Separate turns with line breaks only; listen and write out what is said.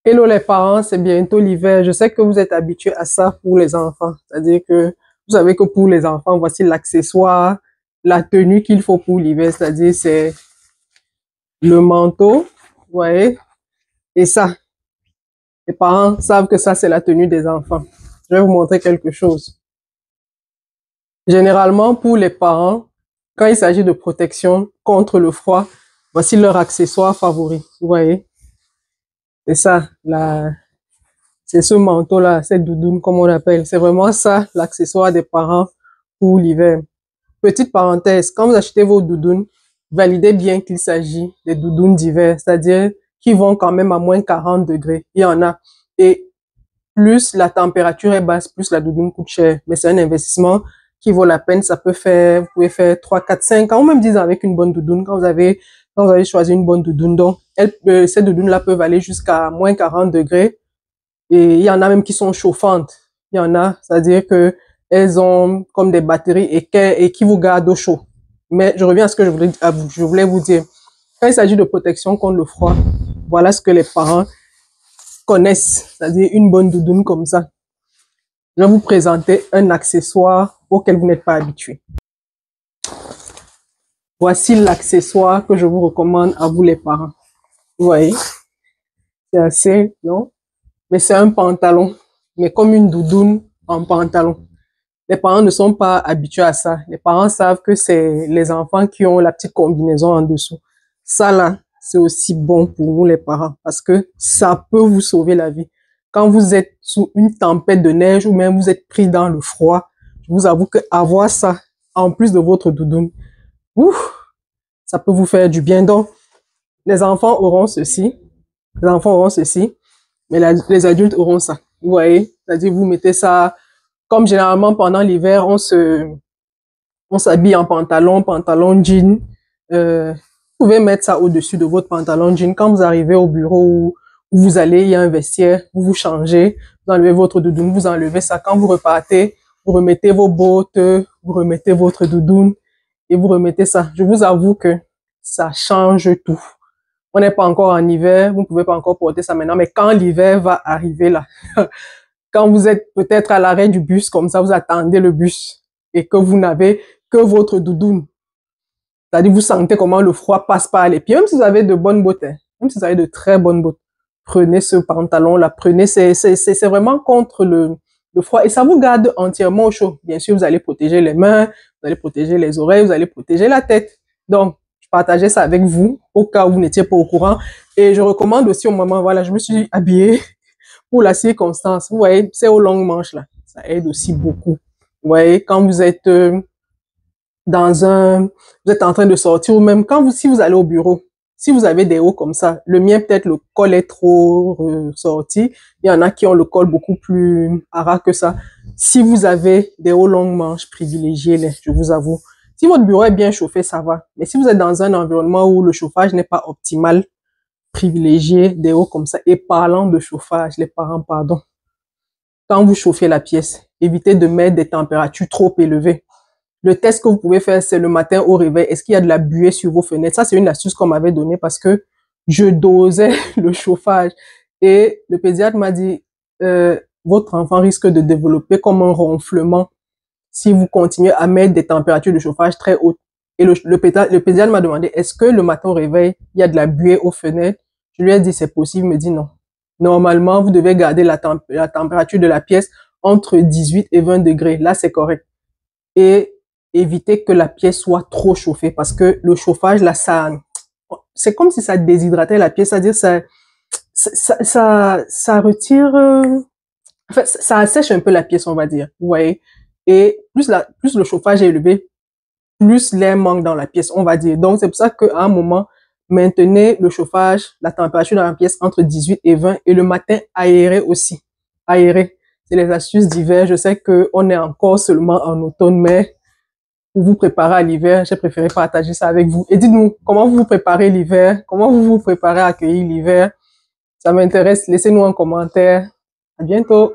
Hello les parents, c'est bientôt l'hiver. Je sais que vous êtes habitués à ça pour les enfants. C'est-à-dire que vous savez que pour les enfants, voici l'accessoire, la tenue qu'il faut pour l'hiver. C'est-à-dire c'est le manteau, vous voyez, et ça. Les parents savent que ça, c'est la tenue des enfants. Je vais vous montrer quelque chose. Généralement, pour les parents, quand il s'agit de protection contre le froid, voici leur accessoire favori. Vous voyez, c'est ça, c'est ce manteau-là, cette doudoune, comme on l'appelle. C'est vraiment ça, l'accessoire des parents pour l'hiver. Petite parenthèse, quand vous achetez vos doudounes, validez bien qu'il s'agit des doudounes d'hiver, c'est-à-dire qui vont quand même à moins 40 degrés. Il y en a. Et plus la température est basse, plus la doudoune coûte cher. Mais c'est un investissement qui vaut la peine. Ça peut faire, vous pouvez faire 3, 4, 5 ans, ou même 10 ans avec une bonne doudoune quand vous avez choisi une bonne doudoune. Donc, ces doudounes-là peuvent aller jusqu'à moins 40 degrés. Et il y en a même qui sont chauffantes. Il y en a, c'est-à-dire que elles ont comme des batteries et qui vous gardent au chaud. Mais je reviens à ce que je voulais vous dire. Quand il s'agit de protection contre le froid, voilà ce que les parents connaissent, c'est-à-dire une bonne doudoune comme ça. Je vais vous présenter un accessoire auquel vous n'êtes pas habitué. Voici l'accessoire que je vous recommande à vous les parents. Vous voyez, c'est assez long, mais c'est un pantalon, mais comme une doudoune en pantalon. Les parents ne sont pas habitués à ça. Les parents savent que c'est les enfants qui ont la petite combinaison en dessous. Ça là, c'est aussi bon pour nous les parents parce que ça peut vous sauver la vie. Quand vous êtes sous une tempête de neige ou même vous êtes pris dans le froid, je vous avoue que avoir ça en plus de votre doudoune, ça peut vous faire du bien. Donc, les enfants auront ceci, mais les adultes auront ça. Vous voyez, c'est-à-dire vous mettez ça. Comme généralement pendant l'hiver, on s'habille en pantalon jean. Vous pouvez mettre ça au-dessus de votre pantalon jean. Quand vous arrivez au bureau où vous allez, il y a un vestiaire, vous vous changez, vous enlevez votre doudoune, vous enlevez ça. Quand vous repartez, vous remettez vos bottes, vous remettez votre doudoune et vous remettez ça. Je vous avoue que ça change tout. On n'est pas encore en hiver, vous ne pouvez pas encore porter ça maintenant, mais quand l'hiver va arriver là, quand vous êtes peut-être à l'arrêt du bus, comme ça, vous attendez le bus et que vous n'avez que votre doudoune. C'est-à-dire, vous sentez comment le froid passe par les pieds. Même si vous avez de bonnes bottes, hein, même si vous avez de très bonnes bottes, prenez ce pantalon-là, c'est vraiment contre le froid et ça vous garde entièrement au chaud. Bien sûr, vous allez protéger les mains, vous allez protéger les oreilles, vous allez protéger la tête. Donc, je partageais ça avec vous au cas où vous n'étiez pas au courant. Et je recommande aussi au moment, voilà, je me suis habillée pour la circonstance. Vous voyez, c'est aux longues manches là. Ça aide aussi beaucoup. Vous voyez, quand vous êtes vous êtes en train de sortir ou même si vous allez au bureau, si vous avez des hauts comme ça, le mien peut-être le col est trop sorti. Il y en a qui ont le col beaucoup plus haras que ça. Si vous avez des hauts longues manches, privilégiez-les, je vous avoue. Si votre bureau est bien chauffé, ça va. Mais si vous êtes dans un environnement où le chauffage n'est pas optimal, privilégier des hauts comme ça. Et parlant de chauffage, les parents, pardon, quand vous chauffez la pièce, évitez de mettre des températures trop élevées. Le test que vous pouvez faire, c'est le matin au réveil. Est-ce qu'il y a de la buée sur vos fenêtres? Ça, c'est une astuce qu'on m'avait donnée parce que je dosais le chauffage. Et le pédiatre m'a dit, votre enfant risque de développer comme un ronflement si vous continuez à mettre des températures de chauffage très hautes. Et le pédiatre m'a demandé, est-ce que le matin au réveil, il y a de la buée aux fenêtres? Je lui ai dit, c'est possible. Il me dit non. Normalement, vous devez garder la température de la pièce entre 18 et 20 degrés. Là, c'est correct. Et éviter que la pièce soit trop chauffée parce que le chauffage, là, c'est comme si ça déshydratait la pièce. C'est-à-dire, ça retire, en fait, ça assèche un peu la pièce, on va dire. Vous voyez? Et plus le chauffage est élevé, plus l'air manque dans la pièce, on va dire. Donc, c'est pour ça qu'à un moment, maintenez le chauffage, la température dans la pièce entre 18 et 20 et le matin, aérez aussi. Aérez. C'est les astuces d'hiver. Je sais qu'on est encore seulement en automne, mais pour vous préparer à l'hiver, j'ai préféré partager ça avec vous. Et dites-nous, comment vous vous préparez l'hiver? Comment vous vous préparez à accueillir l'hiver? Ça m'intéresse. Laissez-nous un commentaire. À bientôt.